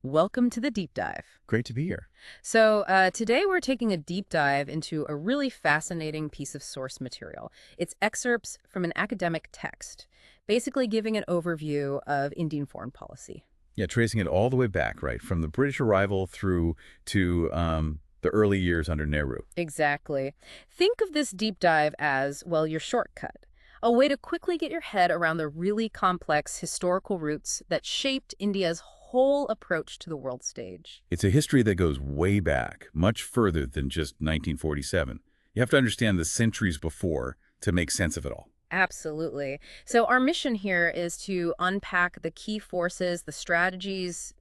Welcome to the deep dive. Great to be here. Today we're taking a deep dive into a really fascinating piece of source material. It's excerpts from an academic text, basically giving an overview of Indian foreign policy. Yeah, tracing it all the way back, right, from the British arrival through to the early years under Nehru. Exactly. Think of this deep dive as, well, your shortcut. A way to quickly get your head around the really complex historical roots that shaped India's whole approach to the world stage. It's a history that goes way back, much further than just 1947. You have to understand the centuries before to make sense of it all. Absolutely. So our mission here is to unpack the key forces, the strategies,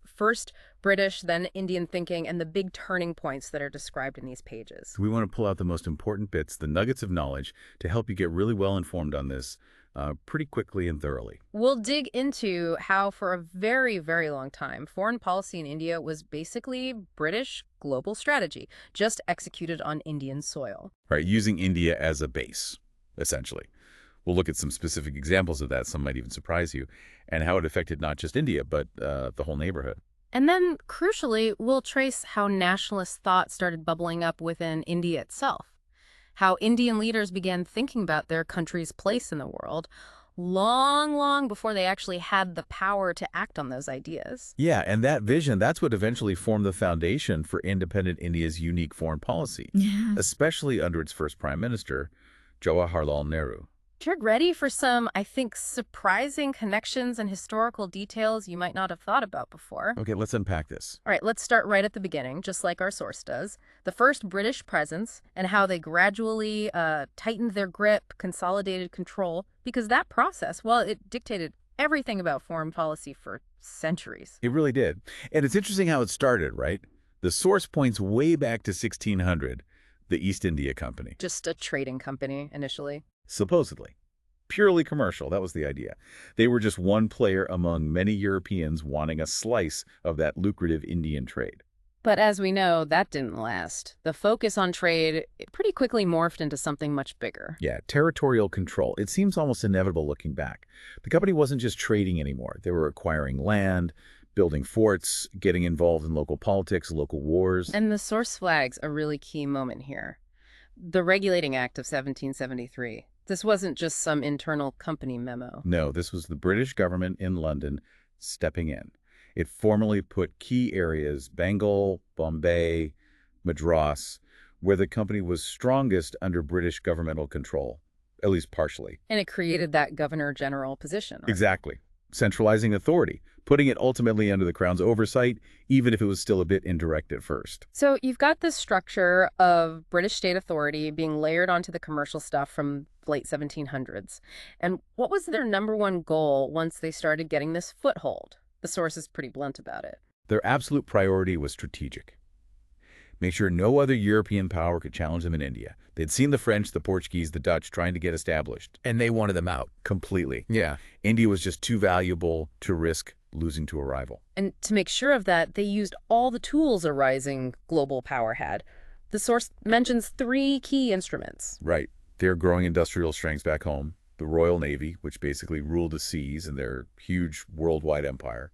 first British, then Indian thinking, and the big turning points that are described in these pages. We want to pull out the most important bits, the nuggets of knowledge, to help you get really well informed on this pretty quickly and thoroughly. We'll dig into how, for a very, very long time, foreign policy in India was basically British global strategy, just executed on Indian soil. Right, using India as a base, essentially. We'll look at some specific examples of that, some might even surprise you, and how it affected not just India, but the whole neighborhood. And then, crucially, we'll trace how nationalist thought started bubbling up within India itself, how Indian leaders began thinking about their country's place in the world long, long before they actually had the power to act on those ideas. Yeah, and that vision, that's what eventually formed the foundation for independent India's unique foreign policy, Yes. especially under its first prime minister, Jawaharlal Nehru. You're ready for some, I think, surprising connections and historical details you might not have thought about before. Okay, let's unpack this. All right, let's start right at the beginning, just like our source does. The first British presence and how they gradually tightened their grip, consolidated control, because that process, well, it dictated everything about foreign policy for centuries. It really did. And it's interesting how it started, right? The source points way back to 1600, the East India Company. Just a trading company initially. Supposedly. Purely commercial, that was the idea. They were just one player among many Europeans wanting a slice of that lucrative Indian trade. But as we know, that didn't last. The focus on trade it pretty quickly morphed into something much bigger. Yeah, territorial control. It seems almost inevitable looking back. The company wasn't just trading anymore. They were acquiring land, building forts, getting involved in local politics, local wars. And the source flag's a really key moment here. The Regulating Act of 1773. This wasn't just some internal company memo. No, this was the British government in London stepping in. It formally put key areas, Bengal, Bombay, Madras, where the company was strongest under British governmental control, at least partially. And it created that governor-general position, right? Exactly. Centralizing authority, putting it ultimately under the Crown's oversight, even if it was still a bit indirect at first. So you've got this structure of British state authority being layered onto the commercial stuff from late 1700s. And what was their number one goal once they started getting this foothold? The source is pretty blunt about it. Their absolute priority was strategic. Make sure no other European power could challenge them in India. They'd seen the French, the Portuguese, the Dutch trying to get established. And they wanted them out. Completely. Yeah. India was just too valuable to risk losing to a rival. And to make sure of that, they used all the tools a rising global power had. The source mentions three key instruments. Right. Their growing industrial strengths back home, the Royal Navy, which basically ruled the seas in their huge worldwide empire.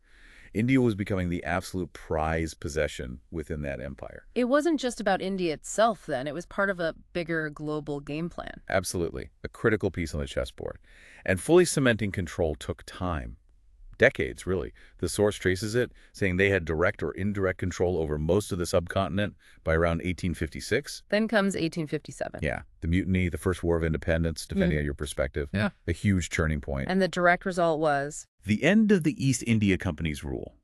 India was becoming the absolute prized possession within that empire. It wasn't just about India itself then. It was part of a bigger global game plan. Absolutely. A critical piece on the chessboard. And fully cementing control took time. Decades, really. The source traces it, saying they had direct or indirect control over most of the subcontinent by around 1856. Then comes 1857. Yeah. The mutiny, the first war of independence, depending on your perspective. Yeah. A huge turning point. And the direct result was? The end of the East India Company's rule.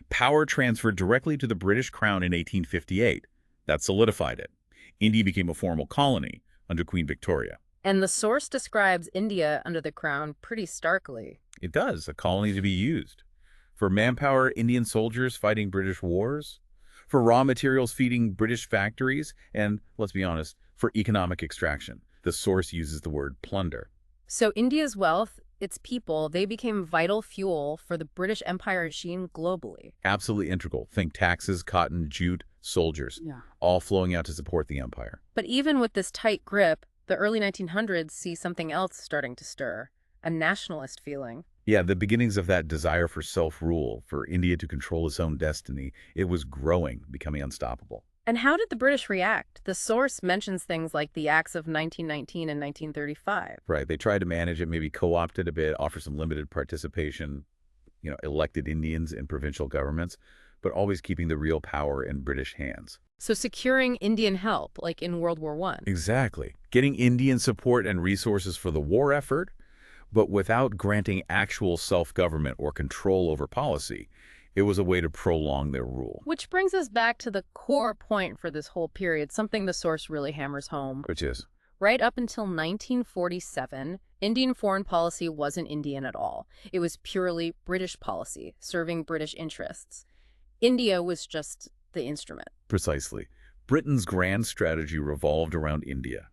Power transferred directly to the British Crown in 1858. That solidified it. India became a formal colony under Queen Victoria. And the source describes India under the crown pretty starkly. It does, a colony to be used. For manpower, Indian soldiers fighting British wars. For raw materials feeding British factories. And, let's be honest, for economic extraction. The source uses the word plunder. So India's wealth, its people, they became vital fuel for the British Empire machine globally. Absolutely integral. Think taxes, cotton, jute, soldiers. Yeah. All flowing out to support the empire. But even with this tight grip, the early 1900s see something else starting to stir, a nationalist feeling. Yeah, the beginnings of that desire for self-rule, for India to control its own destiny, it was growing, becoming unstoppable. And how did the British react? The source mentions things like the Acts of 1919 and 1935. Right. They tried to manage it, maybe co-opt it a bit, offer some limited participation, elected Indians in provincial governments, but always keeping the real power in British hands. So securing Indian help, like in World War One. Exactly. Getting Indian support and resources for the war effort, but without granting actual self-government or control over policy. It was a way to prolong their rule. Which brings us back to the core point for this whole period, something the source really hammers home. Which is, Right up until 1947, Indian foreign policy wasn't Indian at all. It was purely British policy, serving British interests. India was just the instrument. precisely, Britain's grand strategy revolved around India.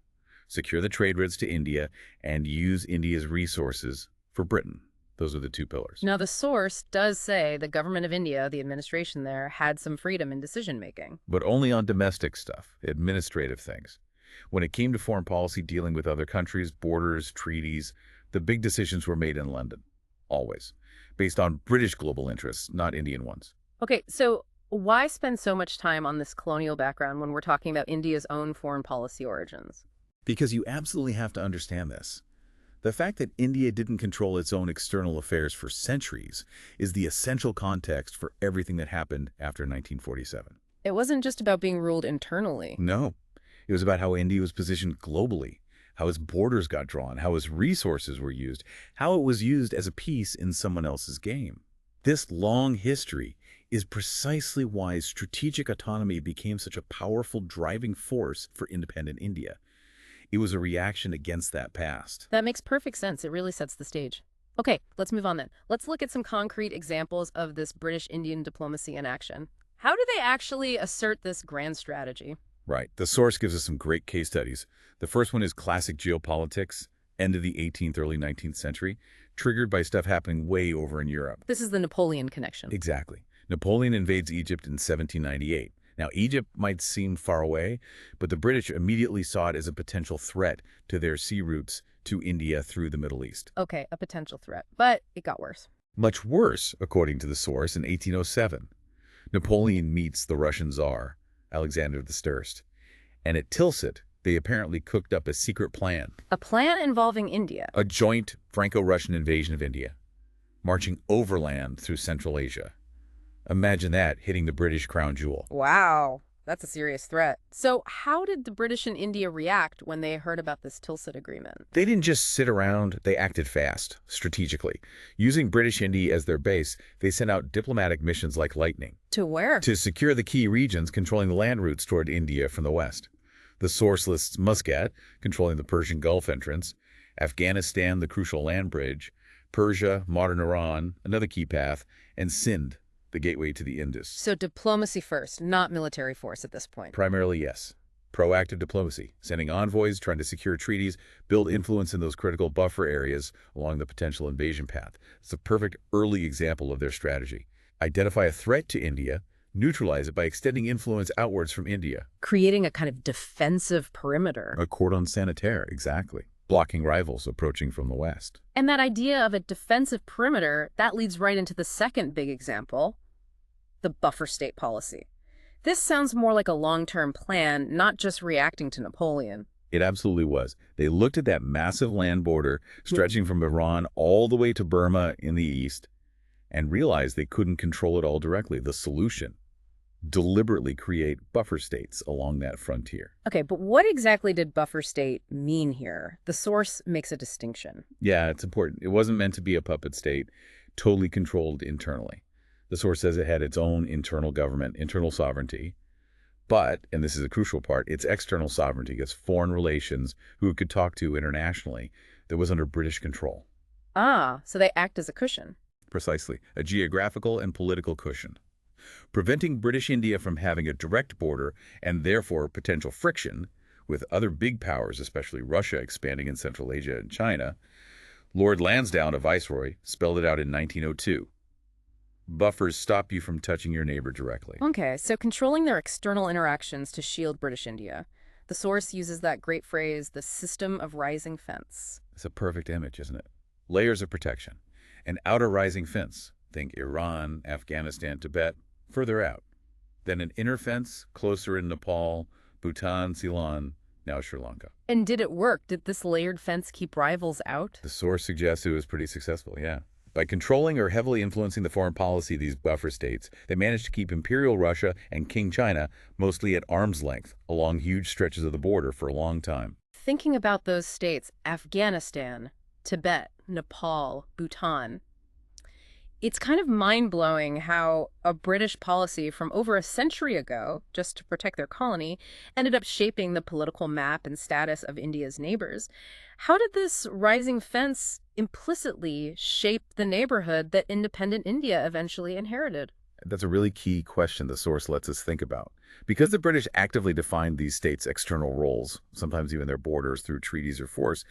Secure the trade routes to India and use India's resources for Britain. Those are the two pillars. Now, the source does say the government of India, the administration there, had some freedom in decision-making. But only on domestic stuff, administrative things. When it came to foreign policy dealing with other countries, borders, treaties, the big decisions were made in London, always, based on British global interests, not Indian ones. Okay, so why spend so much time on this colonial background when we're talking about India's own foreign policy origins? Because you absolutely have to understand this. The fact that India didn't control its own external affairs for centuries is the essential context for everything that happened after 1947. It wasn't just about being ruled internally. No, it was about how India was positioned globally, how its borders got drawn, how its resources were used, how it was used as a piece in someone else's game. This long history is precisely why strategic autonomy became such a powerful driving force for independent India. It was a reaction against that past. That makes perfect sense. It really sets the stage. Okay, let's move on then. Let's look at some concrete examples of this British-Indian diplomacy in action. How do they actually assert this grand strategy? Right. The source gives us some great case studies. The first one is classic geopolitics, end of the 18th, early 19th century, triggered by stuff happening way over in Europe. This is the Napoleon connection. Exactly. Napoleon invades Egypt in 1798. Now, Egypt might seem far away, but the British immediately saw it as a potential threat to their sea routes to India through the Middle East. Okay, a potential threat, but it got worse. Much worse, according to the source, in 1807. Napoleon meets the Russian Tsar, Alexander the Sturst, and at Tilsit, they apparently cooked up a secret plan. A plan involving India. A joint Franco-Russian invasion of India, marching overland through Central Asia. Imagine that hitting the British crown jewel. Wow, that's a serious threat. So how did the British and India react when they heard about this Tilsit agreement? They didn't just sit around, they acted fast, strategically. Using British India as their base, they sent out diplomatic missions like lightning To where? to secure the key regions controlling the land routes toward India from the west. The source lists Muscat, controlling the Persian Gulf entrance, Afghanistan, the crucial land bridge, Persia, modern Iran, another key path, and Sindh, the gateway to the Indus. So diplomacy first, not military force at this point. Primarily, yes. Proactive diplomacy, sending envoys, trying to secure treaties, build influence in those critical buffer areas along the potential invasion path. It's a perfect early example of their strategy. Identify a threat to India, neutralize it by extending influence outwards from India. Creating a kind of defensive perimeter. A cordon sanitaire, exactly. Blocking rivals approaching from the west. And that idea of a defensive perimeter, that leads right into the second big example, the buffer state policy. This sounds more like a long-term plan, not just reacting to Napoleon. It absolutely was. They looked at that massive land border stretching from Iran all the way to Burma in the east and realized they couldn't control it all directly. The solution, deliberately create buffer states along that frontier. Okay, but what exactly did buffer state mean here? The source makes a distinction. Yeah, it's important. It wasn't meant to be a puppet state, totally controlled internally. The source says it had its own internal government, internal sovereignty. But, and this is a crucial part, its external sovereignty, its foreign relations, who it could talk to internationally, that was under British control. Ah, so they act as a cushion. Precisely, a geographical and political cushion. Preventing British India from having a direct border and therefore potential friction with other big powers, especially Russia expanding in Central Asia and China, Lord Lansdowne, a viceroy, spelled it out in 1902. Buffers stop you from touching your neighbor directly. Okay, so controlling their external interactions to shield British India. The source uses that great phrase, the system of rising fence. It's a perfect image, isn't it? Layers of protection. An outer rising fence, think Iran, Afghanistan, Tibet, further out. Then an inner fence, closer in Nepal, Bhutan, Ceylon, now Sri Lanka. And did it work? Did this layered fence keep rivals out? The source suggests it was pretty successful, yeah. By controlling or heavily influencing the foreign policy of these buffer states, they managed to keep Imperial Russia and King China mostly at arm's length along huge stretches of the border for a long time. Thinking about those states, Afghanistan, Tibet, Nepal, Bhutan, it's kind of mind-blowing how a British policy from over a century ago, just to protect their colony, ended up shaping the political map and status of India's neighbors. How did this rising fence implicitly shape the neighborhood that independent India eventually inherited? That's a really key question the source lets us think about. Because the British actively defined these states' external roles, sometimes even their borders through treaties or force,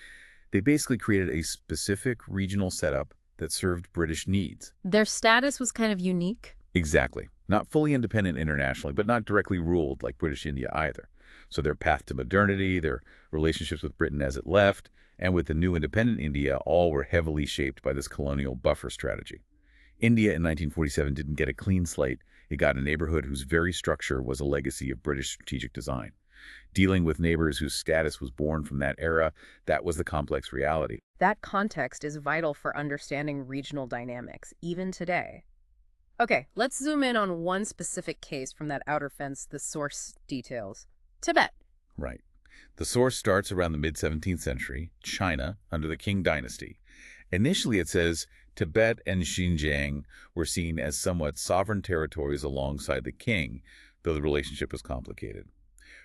they basically created a specific regional setup that served British needs. Their status was kind of unique. Exactly. Not fully independent internationally, but not directly ruled like British India either. So their path to modernity, their relationships with Britain as it left, and with the new independent India all were heavily shaped by this colonial buffer strategy. India in 1947 didn't get a clean slate. It got a neighborhood whose very structure was a legacy of British strategic design. Dealing with neighbors whose status was born from that era, that was the complex reality. That context is vital for understanding regional dynamics, even today. Okay, let's zoom in on one specific case from that outer fence the source details. Tibet. Right. The source starts around the mid-17th century, China, under the Qing dynasty. Initially, it says Tibet and Xinjiang were seen as somewhat sovereign territories alongside the Qing, though the relationship was complicated.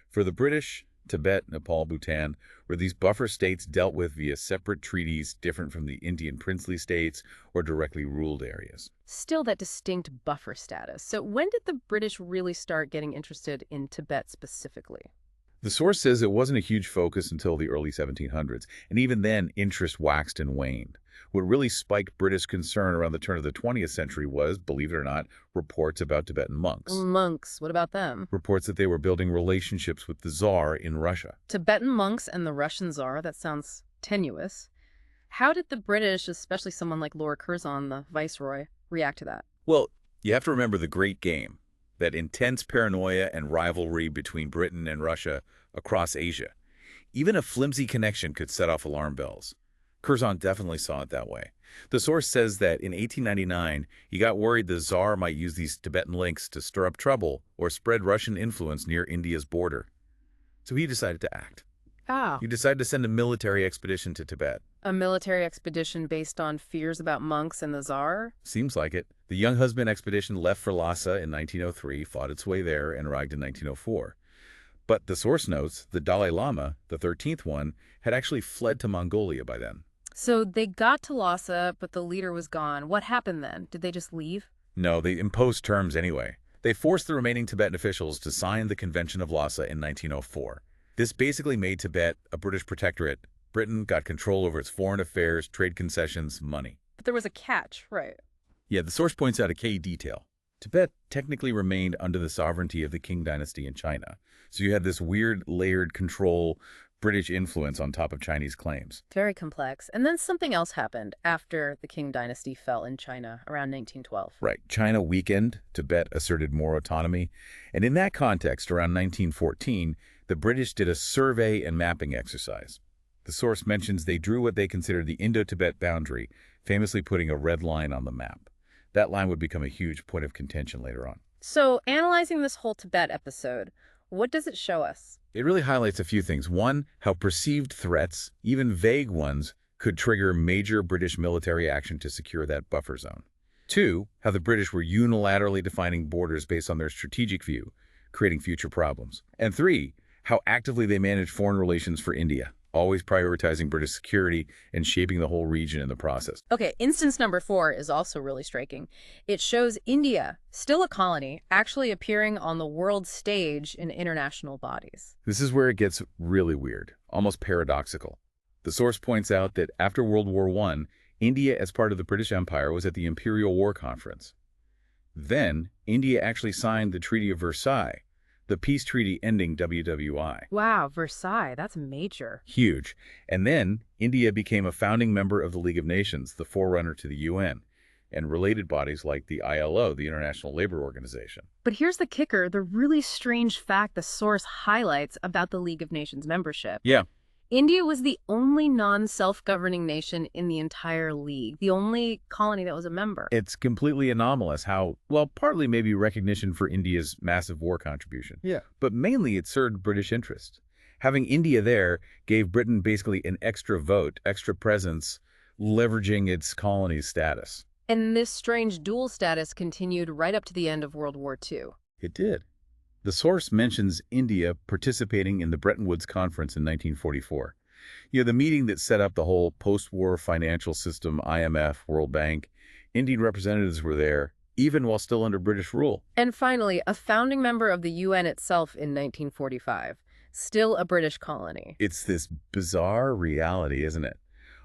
For the British, Tibet, Nepal, Bhutan were these buffer states dealt with via separate treaties different from the Indian princely states or directly ruled areas. Still that distinct buffer status. So when did the British really start getting interested in Tibet specifically? The source says it wasn't a huge focus until the early 1700s, and even then interest waxed and waned. What really spiked British concern around the turn of the 20th century was, believe it or not, reports about Tibetan monks. Monks, what about them? Reports that they were building relationships with the Tsar in Russia. Tibetan monks and the Russian Tsar, that sounds tenuous. How did the British, especially someone like Lord Curzon, the viceroy, react to that? Well, you have to remember the Great Game, that intense paranoia and rivalry between Britain and Russia across Asia. Even a flimsy connection could set off alarm bells. Curzon definitely saw it that way. The source says that in 1899, he got worried the Tsar might use these Tibetan links to stir up trouble or spread Russian influence near India's border. So he decided to act. Ah. He decided to send a military expedition to Tibet. A military expedition based on fears about monks and the Tsar? Seems like it. The Young Husband expedition left for Lhasa in 1903, fought its way there, and arrived in 1904. But the source notes the Dalai Lama, the 13th one, had actually fled to Mongolia by then. So they got to Lhasa, but the leader was gone. What happened then? Did they just leave? No, they imposed terms anyway. They forced the remaining Tibetan officials to sign the Convention of Lhasa in 1904. This basically made Tibet a British protectorate. Britain got control over its foreign affairs, trade concessions, money. But there was a catch, right? Yeah, the source points out a key detail. Tibet technically remained under the sovereignty of the Qing dynasty in China. So you had this weird layered control, British influence on top of Chinese claims. Very complex. And then something else happened after the Qing dynasty fell in China around 1912. Right. China weakened, Tibet asserted more autonomy. And in that context, around 1914, the British did a survey and mapping exercise. The source mentions they drew what they considered the Indo-Tibet boundary, famously putting a red line on the map. That line would become a huge point of contention later on. So, analyzing this whole Tibet episode, what does it show us? It really highlights a few things. One, how perceived threats, even vague ones, could trigger major British military action to secure that buffer zone. Two, how the British were unilaterally defining borders based on their strategic view, creating future problems. And three, how actively they managed foreign relations for India, always prioritizing British security and shaping the whole region in the process. Okay, instance number 4 is also really striking. It shows India, still a colony, actually appearing on the world stage in international bodies. This is where it gets really weird, almost paradoxical. The source points out that after World War I, India, as part of the British Empire, was at the Imperial War Conference. Then, India actually signed the Treaty of Versailles, the peace treaty ending WWI. Wow, Versailles, that's major. Huge. And then India became a founding member of the League of Nations, the forerunner to the UN, and related bodies like the ILO, the International Labor Organization. But here's the kicker, the really strange fact the source highlights about the League of Nations membership. Yeah, India was the only non-self-governing nation in the entire league, the only colony that was a member. it's completely anomalous how, well, partly maybe recognition for India's massive war contribution. Yeah. But mainly it served British interest. Having India there gave Britain basically an extra vote, extra presence, leveraging its colony's status. And this strange dual status continued right up to the end of World War II. It did. The source mentions India participating in the Bretton Woods Conference in 1944. The meeting that set up the whole post-war financial system, IMF, World Bank. Indian representatives were there, even while still under British rule. And finally, a founding member of the UN itself in 1945, still a British colony. It's this bizarre reality, isn't it?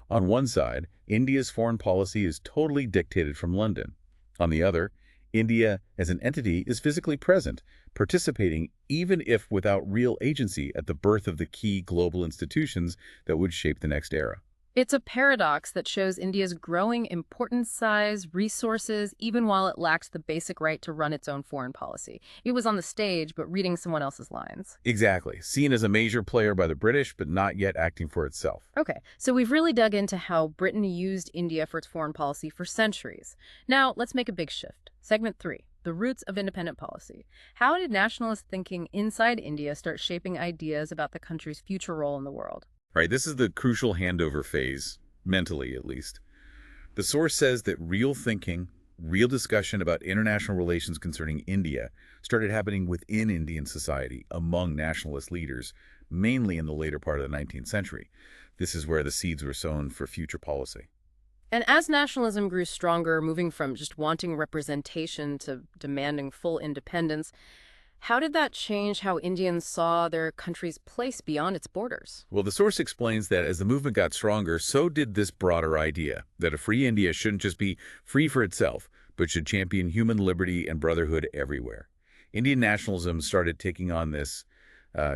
On one side, India's foreign policy is totally dictated from London. On the other, India as an entity is physically present, participating even if without real agency at the birth of the key global institutions that would shape the next era. It's a paradox that shows India's growing importance, size, resources, even while it lacked the basic right to run its own foreign policy. It was on the stage, but reading someone else's lines. Exactly. Seen as a major player by the British, but not yet acting for itself. Okay, so we've really dug into how Britain used India for its foreign policy for centuries. Now, let's make a big shift. Segment 3, the roots of independent policy. How did nationalist thinking inside India start shaping ideas about the country's future role in the world? Right, this is the crucial handover phase, mentally at least. The source says that real thinking, real discussion about international relations concerning India started happening within Indian society, among nationalist leaders, mainly in the later part of the 19th century. This is where the seeds were sown for future policy. And as nationalism grew stronger, moving from just wanting representation to demanding full independence, how did that change how Indians saw their country's place beyond its borders? Well, the source explains that as the movement got stronger, so did this broader idea that a free India shouldn't just be free for itself, but should champion human liberty and brotherhood everywhere. Indian nationalism started taking on this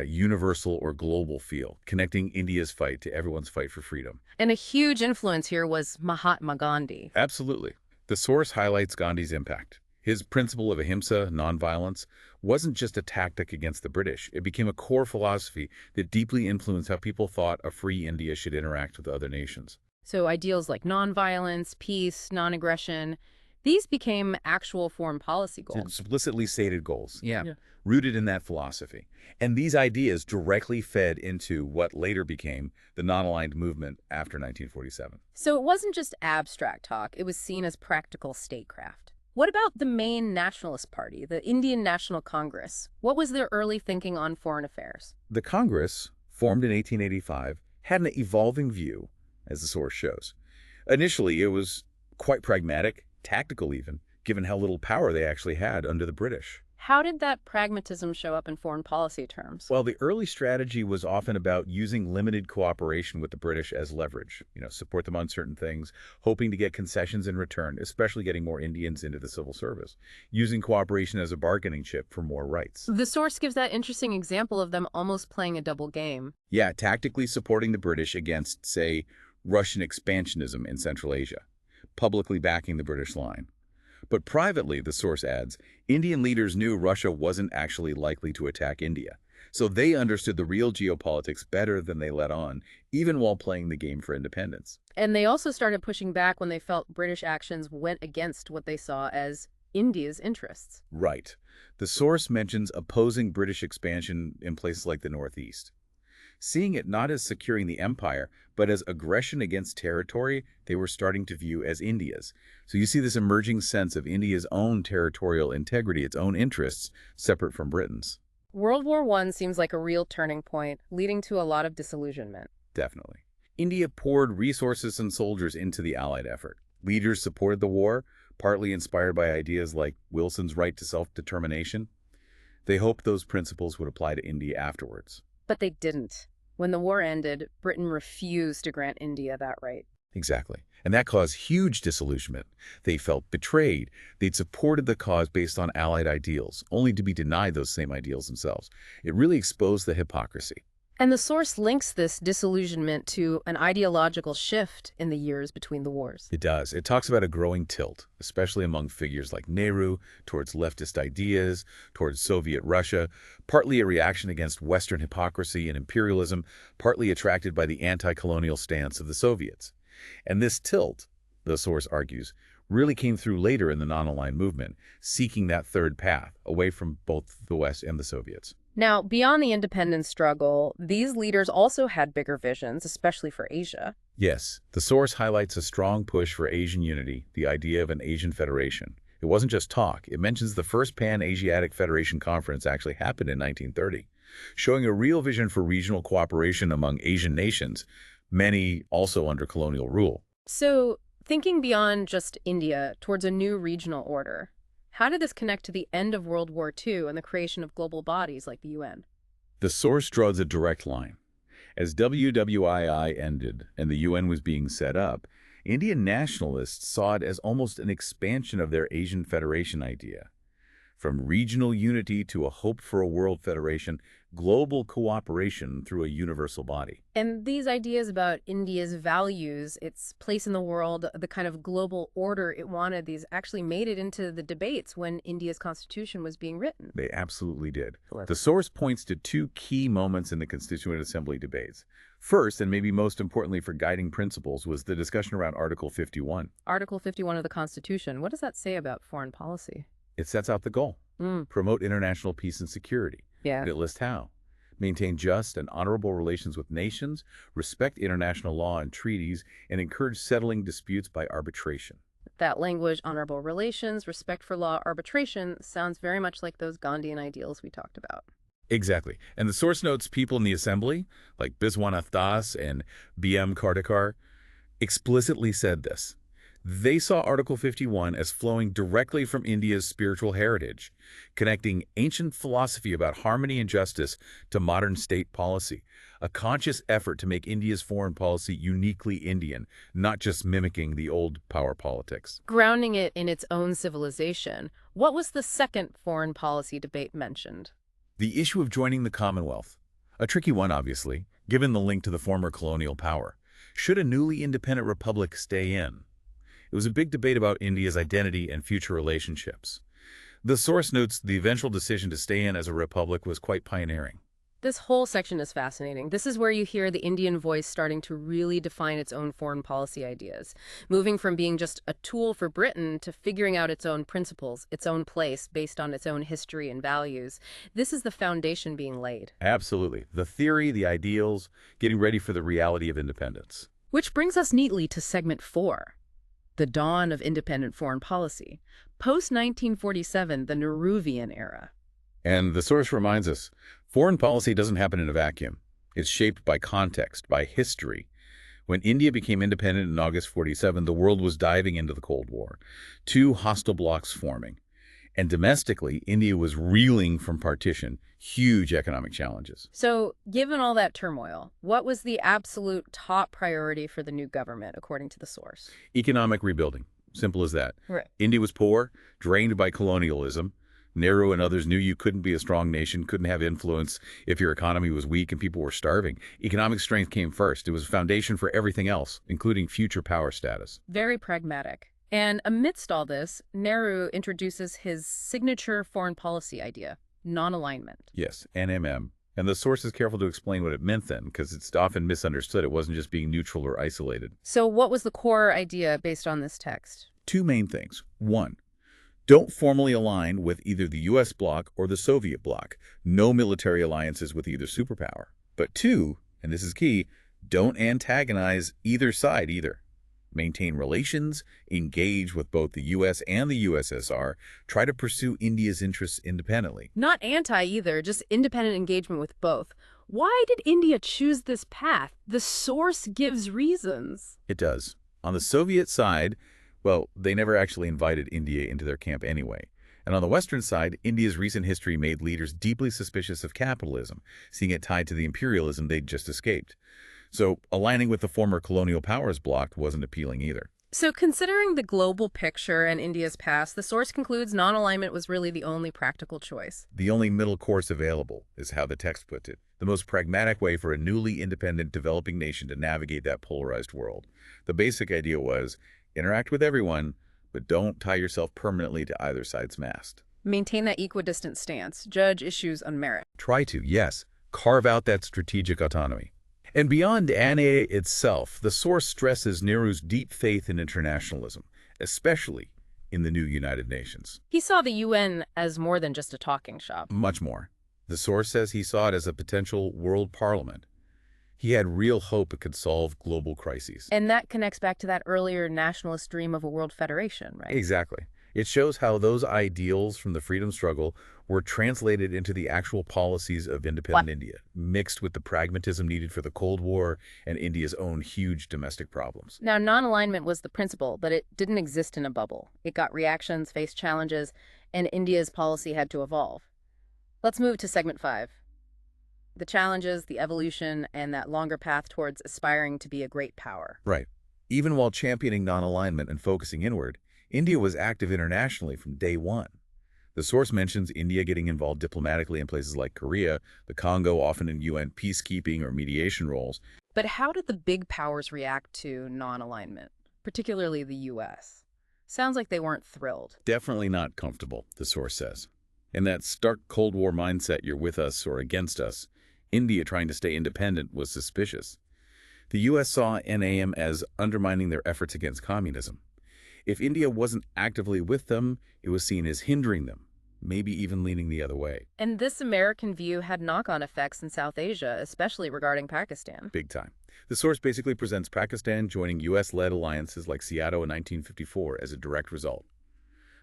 universal or global feel, connecting India's fight to everyone's fight for freedom. And a huge influence here was Mahatma Gandhi. Absolutely. The source highlights Gandhi's impact. His principle of ahimsa, nonviolence, wasn't just a tactic against the British. It became a core philosophy that deeply influenced how people thought a free India should interact with other nations. So ideals like nonviolence, peace, non-aggression, these became actual foreign policy goals. Explicitly stated goals, Yeah. rooted in that philosophy. And these ideas directly fed into what later became the non-aligned movement after 1947. So it wasn't just abstract talk, it was seen as practical statecraft. What about the main nationalist party, the Indian National Congress? What was their early thinking on foreign affairs? The Congress, formed in 1885, had an evolving view, as the source shows. Initially, it was quite pragmatic, tactical even, given how little power they actually had under the British. How did that pragmatism show up in foreign policy terms? Well, the early strategy was often about using limited cooperation with the British as leverage, support them on certain things, hoping to get concessions in return, especially getting more Indians into the civil service, using cooperation as a bargaining chip for more rights. The source gives that interesting example of them almost playing a double game. Yeah, tactically supporting the British against, say, Russian expansionism in Central Asia, publicly backing the British line. But privately, the source adds, Indian leaders knew Russia wasn't actually likely to attack India. So they understood the real geopolitics better than they let on, even while playing the game for independence. And they also started pushing back when they felt British actions went against what they saw as India's interests. Right. The source mentions opposing British expansion in places like the Northeast. Seeing it not as securing the empire, but as aggression against territory they were starting to view as India's. So you see this emerging sense of India's own territorial integrity, its own interests, separate from Britain's. World War I seems like a real turning point, leading to a lot of disillusionment. Definitely. India poured resources and soldiers into the Allied effort. Leaders supported the war, partly inspired by ideas like Wilson's right to self-determination. They hoped those principles would apply to India afterwards. But they didn't. When the war ended, Britain refused to grant India that right. Exactly. And that caused huge disillusionment. They felt betrayed. They'd supported the cause based on Allied ideals, only to be denied those same ideals themselves. It really exposed the hypocrisy. And the source links this disillusionment to an ideological shift in the years between the wars. It does. It talks about a growing tilt, especially among figures like Nehru, towards leftist ideas, towards Soviet Russia, partly a reaction against Western hypocrisy and imperialism, partly attracted by the anti-colonial stance of the Soviets. And this tilt, the source argues, really came through later in the non-aligned movement, seeking that third path, away from both the West and the Soviets. Now, beyond the independence struggle, these leaders also had bigger visions, especially for Asia. Yes, the source highlights a strong push for Asian unity, the idea of an Asian federation. It wasn't just talk. It mentions the first Pan-Asiatic Federation Conference actually happened in 1930, showing a real vision for regional cooperation among Asian nations, many also under colonial rule. So, thinking beyond just India towards a new regional order, how did this connect to the end of World War II and the creation of global bodies like the UN? The source draws a direct line. As WWII ended and the UN was being set up, Indian nationalists saw it as almost an expansion of their Asian Federation idea. From regional unity to a hope for a world federation, global cooperation through a universal body. And these ideas about India's values, its place in the world, the kind of global order it wanted, these actually made it into the debates when India's constitution was being written. They absolutely did. Sure. The source points to two key moments in the Constituent Assembly debates. First, and maybe most importantly for guiding principles, was the discussion around Article 51. Article 51 of the Constitution, what does that say about foreign policy? It sets out the goal: promote international peace and security. Yeah. And it lists how: maintain just and honorable relations with nations, respect international law and treaties, and encourage settling disputes by arbitration. That language, honorable relations, respect for law, arbitration, sounds very much like those Gandhian ideals we talked about. Exactly. And the source notes people in the assembly, like Biswanath Das and B.M. Kardekar, explicitly said this. They saw Article 51 as flowing directly from India's spiritual heritage, connecting ancient philosophy about harmony and justice to modern state policy, a conscious effort to make India's foreign policy uniquely Indian, not just mimicking the old power politics. Grounding it in its own civilization, what was the second foreign policy debate mentioned? The issue of joining the Commonwealth. A tricky one, obviously, given the link to the former colonial power. Should a newly independent republic stay in? It was a big debate about India's identity and future relationships. The source notes the eventual decision to stay in as a republic was quite pioneering. This whole section is fascinating. This is where you hear the Indian voice starting to really define its own foreign policy ideas, moving from being just a tool for Britain to figuring out its own principles, its own place based on its own history and values. This is the foundation being laid. Absolutely. The theory, the ideals, getting ready for the reality of independence. Which brings us neatly to segment 4. The dawn of independent foreign policy. Post-1947, the Nehruvian era. And the source reminds us, foreign policy doesn't happen in a vacuum. It's shaped by context, by history. When India became independent in August 47, the world was diving into the Cold War, two hostile blocs forming. And domestically, India was reeling from partition, huge economic challenges. So, given all that turmoil, what was the absolute top priority for the new government, according to the source? Economic rebuilding. Simple as that. Right. India was poor, drained by colonialism. Nehru and others knew you couldn't be a strong nation, couldn't have influence if your economy was weak and people were starving. Economic strength came first. It was a foundation for everything else, including future power status. Very pragmatic. And amidst all this, Nehru introduces his signature foreign policy idea, non-alignment. Yes, NMM. And the source is careful to explain what it meant then, because it's often misunderstood. It wasn't just being neutral or isolated. So what was the core idea based on this text? Two main things. One, don't formally align with either the U.S. bloc or the Soviet bloc. No military alliances with either superpower. But two, and this is key, don't antagonize either side either. Maintain relations, engage with both the U.S. and the USSR, try to pursue India's interests independently. Not anti either, just independent engagement with both. Why did India choose this path? The source gives reasons. It does. On the Soviet side, well, they never actually invited India into their camp anyway. And on the Western side, India's recent history made leaders deeply suspicious of capitalism, seeing it tied to the imperialism they'd just escaped. So aligning with the former colonial powers bloc wasn't appealing either. So considering the global picture and India's past, the source concludes non-alignment was really the only practical choice. The only middle course available is how the text puts it. The most pragmatic way for a newly independent developing nation to navigate that polarized world. The basic idea was interact with everyone, but don't tie yourself permanently to either side's mast. Maintain that equidistant stance. Judge issues on merit. Try to, yes, carve out that strategic autonomy. And beyond NA itself, the source stresses Nehru's deep faith in internationalism, especially in the new United Nations. He saw the UN as more than just a talking shop. Much more. The source says he saw it as a potential world parliament. He had real hope it could solve global crises. And that connects back to that earlier nationalist dream of a world federation, right? Exactly. It shows how those ideals from the freedom struggle were translated into the actual policies of independent India, mixed with the pragmatism needed for the Cold War and India's own huge domestic problems. Now, non-alignment was the principle, but it didn't exist in a bubble. It got reactions, faced challenges, and India's policy had to evolve. Let's move to segment 5. The challenges, the evolution, and that longer path towards aspiring to be a great power. Right. Even while championing non-alignment and focusing inward, India was active internationally from day one. The source mentions India getting involved diplomatically in places like Korea, the Congo, often in UN peacekeeping or mediation roles. But how did the big powers react to non-alignment, particularly the U.S.? Sounds like they weren't thrilled. Definitely not comfortable, the source says. In that stark Cold War mindset, you're with us or against us, India trying to stay independent was suspicious. The U.S. saw NAM as undermining their efforts against communism. If India wasn't actively with them, it was seen as hindering them, maybe even leaning the other way. And this American view had knock-on effects in South Asia, especially regarding Pakistan. Big time. The source basically presents Pakistan joining U.S.-led alliances like Seattle in 1954 as a direct result.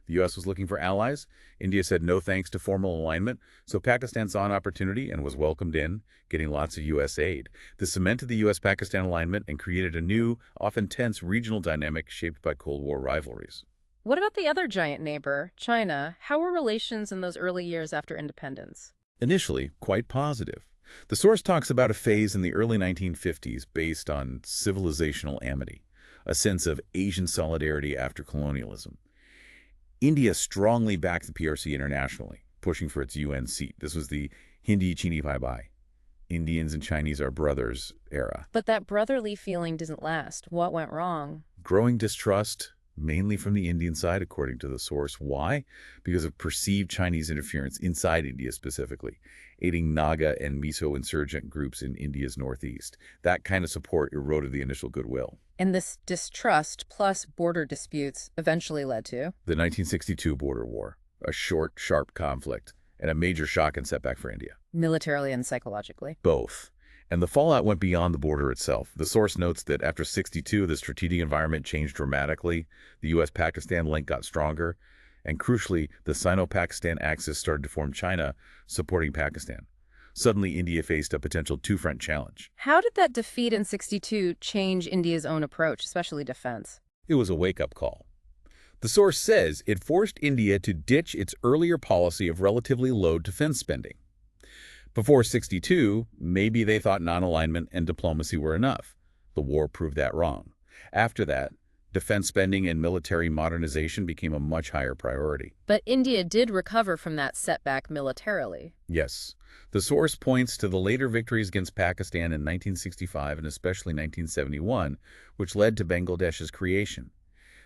The U.S. was looking for allies. India said no thanks to formal alignment, so Pakistan saw an opportunity and was welcomed in, getting lots of U.S. aid. This cemented the U.S.-Pakistan alignment and created a new, often tense regional dynamic shaped by Cold War rivalries. What about the other giant neighbor, China? How were relations in those early years after independence? Initially, quite positive. The source talks about a phase in the early 1950s based on civilizational amity, a sense of Asian solidarity after colonialism. India strongly backed the PRC internationally, pushing for its UN seat. This was the Hindi Chini Bhai Bhai, Indians and Chinese are brothers era. But that brotherly feeling didn't last. What went wrong? Growing distrust, mainly from the Indian side, according to the source. Why? Because of perceived Chinese interference inside India specifically, aiding Naga and Mizo insurgent groups in India's northeast. That kind of support eroded the initial goodwill. And this distrust plus border disputes eventually led to the 1962 border war, a short, sharp conflict, and a major shock and setback for India. Militarily and psychologically. Both. And the fallout went beyond the border itself. The source notes that after '62, the strategic environment changed dramatically. The U.S.-Pakistan link got stronger. And crucially, the Sino-Pakistan axis started to form China, supporting Pakistan. Suddenly, India faced a potential two-front challenge. How did that defeat in '62 change India's own approach, especially defense? It was a wake-up call. The source says it forced India to ditch its earlier policy of relatively low defense spending. Before '62, maybe they thought non-alignment and diplomacy were enough. The war proved that wrong. After that, defense spending and military modernization became a much higher priority. But India did recover from that setback militarily. Yes. The source points to the later victories against Pakistan in 1965 and especially 1971, which led to Bangladesh's creation.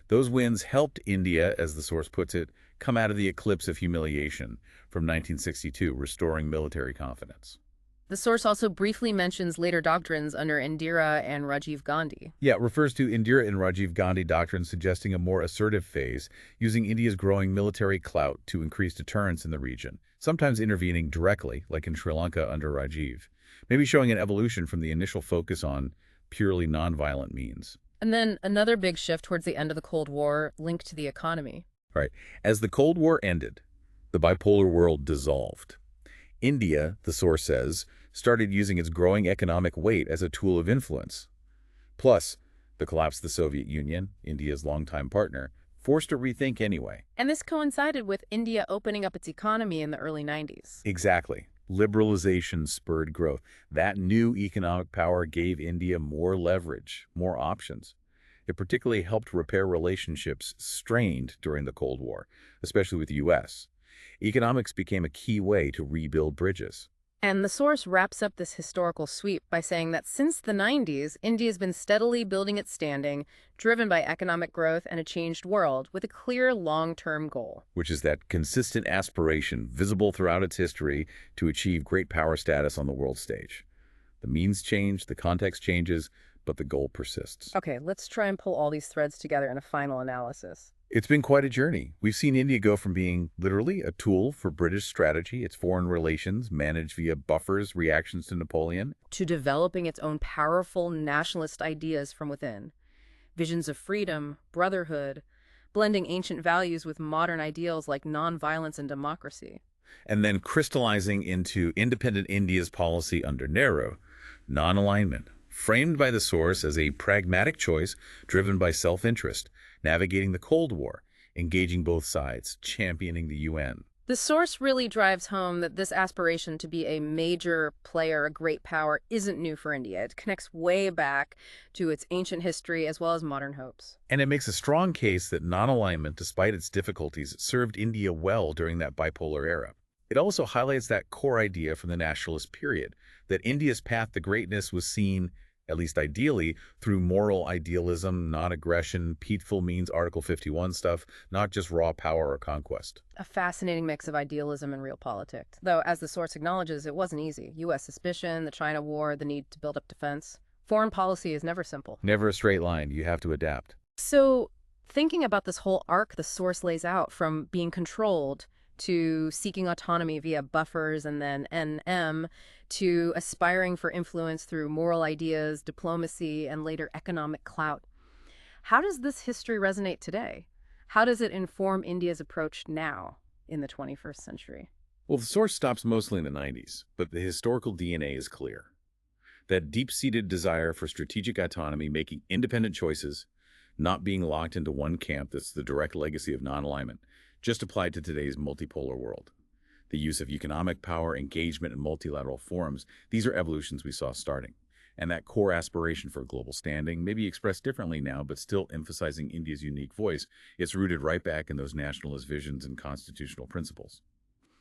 Those wins helped India, as the source puts it, come out of the eclipse of humiliation from 1962, restoring military confidence. The source also briefly mentions later doctrines under Indira and Rajiv Gandhi. Yeah, it refers to Indira and Rajiv Gandhi doctrines suggesting a more assertive phase, using India's growing military clout to increase deterrence in the region, sometimes intervening directly, like in Sri Lanka under Rajiv, maybe showing an evolution from the initial focus on purely nonviolent means. And then another big shift towards the end of the Cold War linked to the economy. Right. As the Cold War ended, the bipolar world dissolved. India, the source says, started using its growing economic weight as a tool of influence. Plus, the collapse of the Soviet Union, India's longtime partner, forced a rethink anyway. And this coincided with India opening up its economy in the early 90s. Exactly. Liberalization spurred growth. That new economic power gave India more leverage, more options. It particularly helped repair relationships strained during the Cold War, especially with the U.S. Economics became a key way to rebuild bridges. And the source wraps up this historical sweep by saying that since the 90s, India's been steadily building its standing, driven by economic growth and a changed world, with a clear long-term goal. Which is that consistent aspiration visible throughout its history to achieve great power status on the world stage. The means change, the context changes, but the goal persists. Okay, let's try and pull all these threads together in a final analysis. It's been quite a journey. We've seen India go from being literally a tool for British strategy, its foreign relations managed via buffers, reactions to Napoleon, To developing its own powerful nationalist ideas from within. Visions of freedom, brotherhood, blending ancient values with modern ideals like nonviolence and democracy. and then crystallizing into independent India's policy under Nehru, non-alignment, framed by the source as a pragmatic choice driven by self-interest, navigating the Cold War, engaging both sides, championing the UN. The source really drives home that this aspiration to be a major player, a great power, isn't new for India. It connects way back to its ancient history as well as modern hopes. And it makes a strong case that non-alignment, despite its difficulties, served India well during that bipolar era. It also highlights that core idea from the nationalist period, that India's path to greatness was seen, at least ideally, through moral idealism, non-aggression, peaceful means Article 51 stuff, not just raw power or conquest. A fascinating mix of idealism and real politics. Though, as the source acknowledges, it wasn't easy. U.S. suspicion, the China War, the need to build up defense. Foreign policy is never simple. Never a straight line. You have to adapt. So, thinking about this whole arc the source lays out from being controlled to seeking autonomy via buffers and then NM, to aspiring for influence through moral ideas, diplomacy, and later economic clout. How does this history resonate today? How does it inform India's approach now in the 21st century? Well, the source stops mostly in the 90s, but the historical DNA is clear. That deep-seated desire for strategic autonomy, making independent choices, not being locked into one camp, that's the direct legacy of non-alignment, just applied to today's multipolar world. The use of economic power, engagement, and multilateral forums, these are evolutions we saw starting. And that core aspiration for global standing may be expressed differently now, but still emphasizing India's unique voice. It's rooted right back in those nationalist visions and constitutional principles.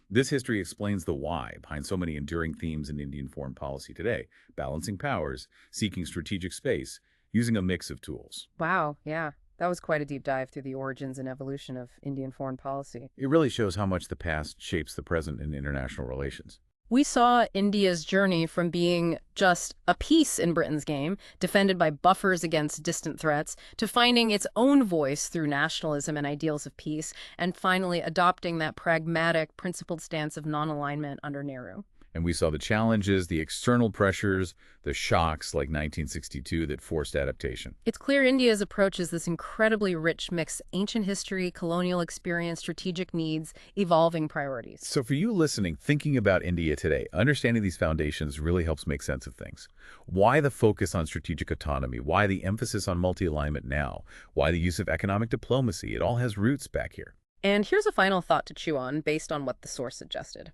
This history explains the why behind so many enduring themes in Indian foreign policy today: balancing powers, seeking strategic space, using a mix of tools. Wow, yeah. That was quite a deep dive through the origins and evolution of Indian foreign policy. It really shows how much the past shapes the present in international relations. We saw India's journey from being just a piece in Britain's game, defended by buffers against distant threats, to finding its own voice through nationalism and ideals of peace, and finally adopting that pragmatic, principled stance of non-alignment under Nehru. And we saw the challenges, the external pressures, the shocks like 1962 that forced adaptation. It's clear India's approach is this incredibly rich mix: ancient history, colonial experience, strategic needs, evolving priorities. So for you listening, thinking about India today, understanding these foundations really helps make sense of things. Why the focus on strategic autonomy? Why the emphasis on multi-alignment now? Why the use of economic diplomacy? It all has roots back here. And here's a final thought to chew on based on what the source suggested.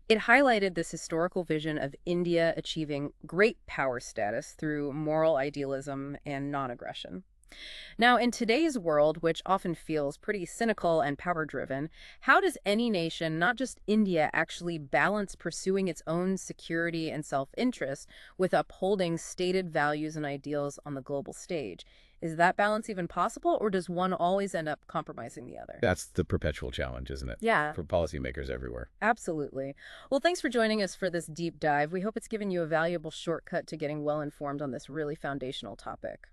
It highlighted this historical vision of India achieving great power status through moral idealism and non-aggression. Now, in today's world, which often feels pretty cynical and power-driven, how does any nation, not just India, actually balance pursuing its own security and self-interest with upholding stated values and ideals on the global stage? Is that balance even possible, or does one always end up compromising the other? That's the perpetual challenge, isn't it? Yeah, For policymakers everywhere. absolutely. Well, thanks for joining us for this deep dive. We hope it's given you a valuable shortcut to getting well informed on this really foundational topic.